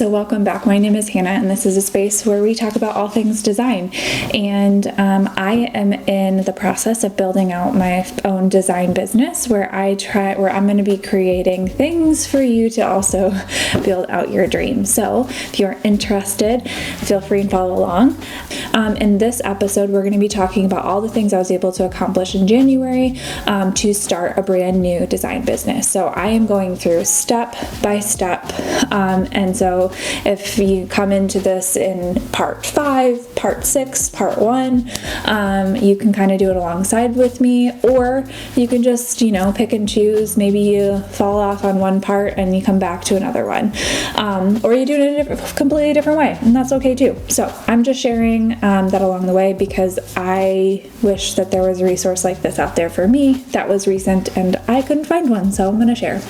So welcome back. My name is Hannah, and this is a space where we talk about all things design. And I am in the process of building out my own design business where I'm going to be creating things for you to also build out your dreams. So if you're interested, feel free and follow along. In this episode, we're going to be talking about all the things I was able to accomplish in January to start a brand new design business. So I am going through step by step. And so if you come into this in part 5, part 6, part 1, you can kind of do it alongside with me, or you can just, pick and choose. Maybe you fall off on one part and you come back to another one. Or you do it in a completely different way, and that's okay too. So I'm just sharing that along the way because I wish that there was a resource like this out there for me that was recent and I couldn't find one, so I'm going to share.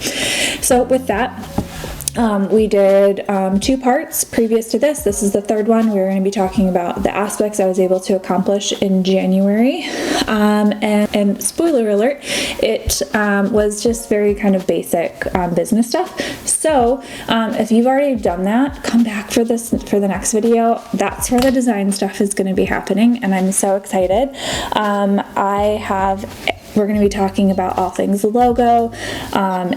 So with that, we did 2 parts previous to this. This is the third one. We're going to be talking about the aspects I was able to accomplish in January. And spoiler alert, it was just very kind of basic business stuff. So if you've already done that, come back for the next video. That's where the design stuff is going to be happening, and I'm so excited. We're going to be talking about all things logo,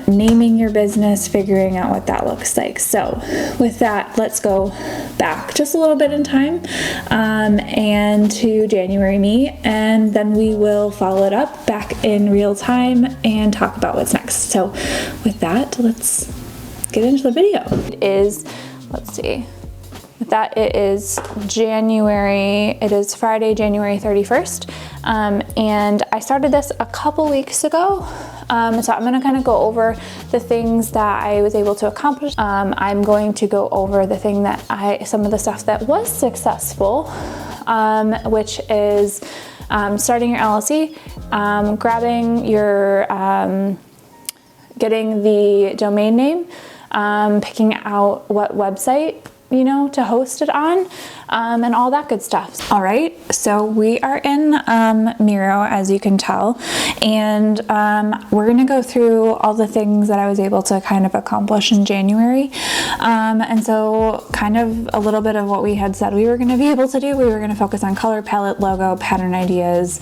naming your business, figuring out what that looks like. So with that, let's go back just a little bit in time and to January me, and then we will follow it up back in real time and talk about what's next. So with that, let's get into the video. It is Friday, January 31st. And I started this a couple weeks ago. So I'm going to kind of go over the things that I was able to accomplish. I'm going to go over some of the stuff that was successful, which is starting your LLC, getting the domain name, picking out what website to host it on, and all that good stuff. All right, so we are in Miro, as you can tell, and we're gonna go through all the things that I was able to kind of accomplish in January, and so kind of a little bit of what we had said we were gonna be able to do. We were gonna focus on color palette, logo, pattern ideas,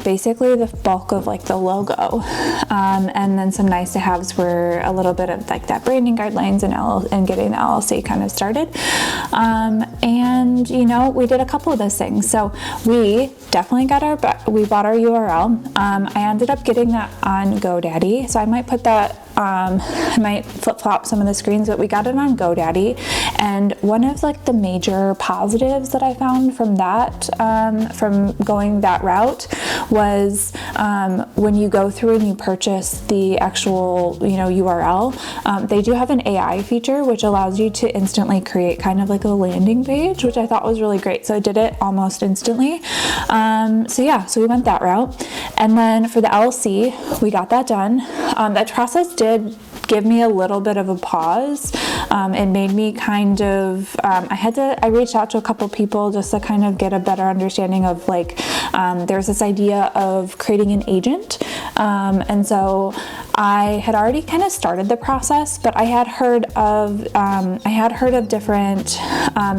basically the bulk of like the logo, and then some nice to haves were a little bit of like that branding guidelines and getting the LLC kind of started. And we did a couple of those things. So we definitely we bought our URL. I ended up getting that on GoDaddy. So I might put that, I might flip-flop some of the screens, but we got it on GoDaddy. And one of like the major positives that I found from that, from going that route was when you go through and you purchase the actual, URL, they do have an AI feature which allows you to instantly create kind of like a landing page, which I thought was really great. So I did it almost instantly. So we went that route. And then for the LLC, we got that done. That process did give me a little bit of a pause. It made me kind of, I reached out to a couple people just to kind of get a better understanding of like, there's this idea of creating an agent. And so I had already kind of started the process, but I had heard of different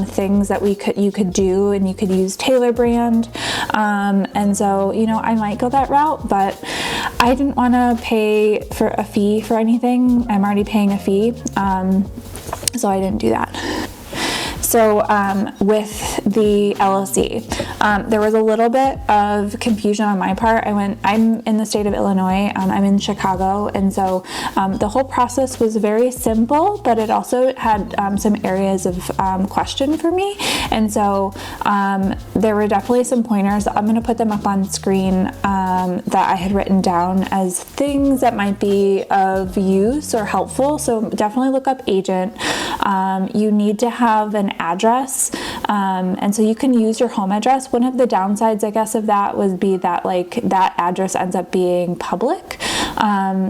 things that you could do, and you could use Tailor Brand. And so, I might go that route, but I didn't want to pay for a fee for anything. I'm already paying a fee. So I didn't do that. So with the LLC, there was a little bit of confusion on my part. I'm in the state of Illinois, I'm in Chicago, and so the whole process was very simple, but it also had some areas of question for me. And so there were definitely some pointers. I'm going to put them up on screen that I had written down as things that might be of use or helpful. So definitely look up agent. You need to have an address, and so you can use your home address. One of the downsides, I guess, of that would be that like that address ends up being public.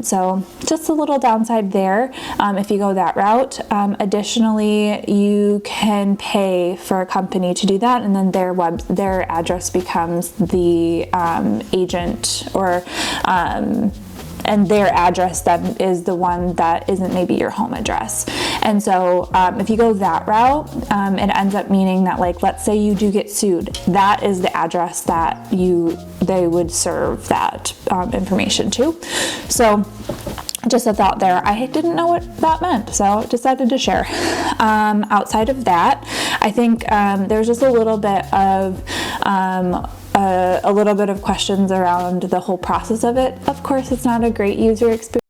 So just a little downside there if you go that route. Additionally, you can pay for a company to do that, and then their address becomes the agent, or and their address then is the one that isn't maybe your home address. And so if you go that route, it ends up meaning that, like, let's say you do get sued, that is the address that they would serve that information to. So just a thought there. I didn't know what that meant, so decided to share. Outside of that, I think there's just a little bit of questions around the whole process of it. Of course, it's not a great user experience.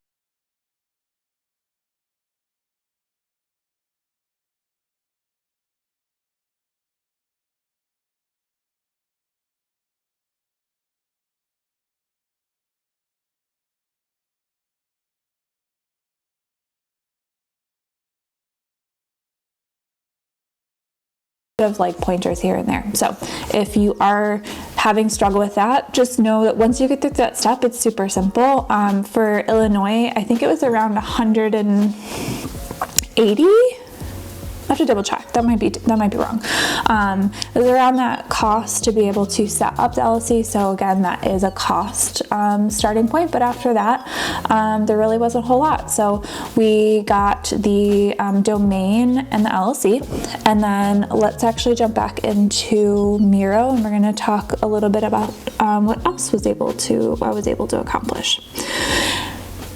Of like pointers here and there. So if you are having struggle with that, just know that once you get through that step, it's super simple. For Illinois, I think it was around 180. I have to double check. That might be wrong. It was around that cost to be able to set up the LLC. So again, that is a cost starting point. But after that, there really wasn't a whole lot. So we got the domain and the LLC, and then let's actually jump back into Miro, and we're going to talk a little bit about what else I was able to accomplish.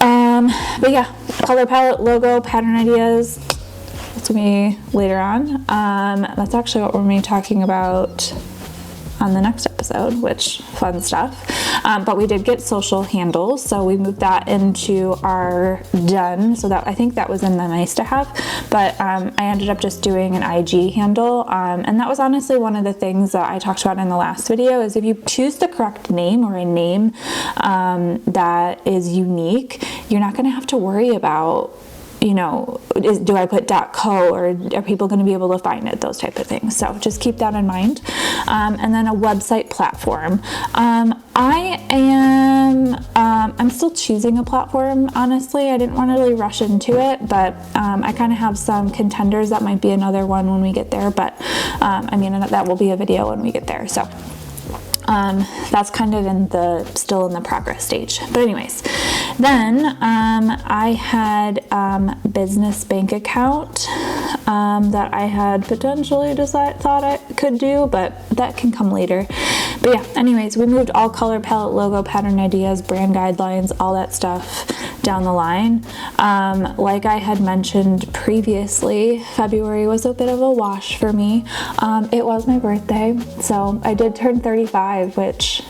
But yeah, color palette, logo, pattern ideas. That's going to be later on. That's actually what we're going to be talking about on the next episode, which fun stuff. But we did get social handles, so we moved that into our done. So that, I think that was in the nice to have, but I ended up just doing an IG handle. And that was honestly one of the things that I talked about in the last video, is if you choose the correct name, or a name that is unique, you're not going to have to worry about, you know, do I put .co, or are people going to be able to find it? Those type of things. So just keep that in mind. And then a website platform. I'm still choosing a platform, honestly. I didn't want to really rush into it, but I kind of have some contenders. That might be another one when we get there, but I mean, that will be a video when we get there. So that's kind of still in the progress stage. But anyways, then I had business bank account that I had potentially thought I could do, but that can come later. But yeah, anyways, we moved all color palette, logo, pattern ideas, brand guidelines, all that stuff down the line. Like I had mentioned previously, February was a bit of a wash for me. It was my birthday, so I did turn 35, which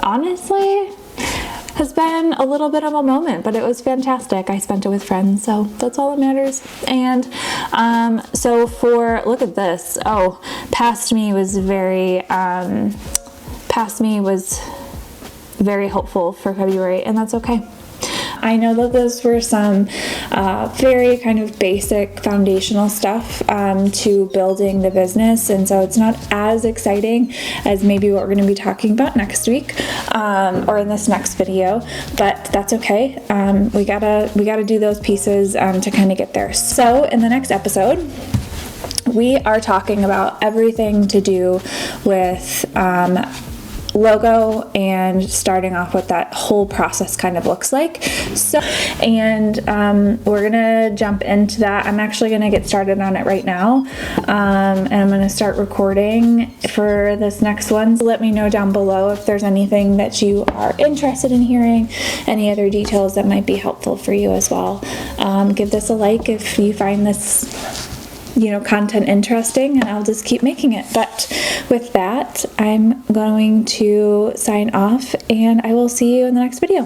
honestly has been a little bit of a moment, but it was fantastic. I spent it with friends, so that's all that matters. And so look at this. Oh, past me was very hopeful for February, and that's okay. I know that those were some very kind of basic foundational stuff to building the business, and so it's not as exciting as maybe what we're going to be talking about next week or in this next video, but that's okay. We gotta do those pieces to kind of get there. So in the next episode, we are talking about everything to do with logo and starting off what that whole process kind of looks like. So, and we're gonna jump into that. I'm actually gonna get started on it right now, and I'm gonna start recording for this next one. So let me know down below if there's anything that you are interested in hearing, any other details that might be helpful for you as well. Give this a like if you find this content interesting, and I'll just keep making it. But with that, I'm going to sign off, and I will see you in the next video.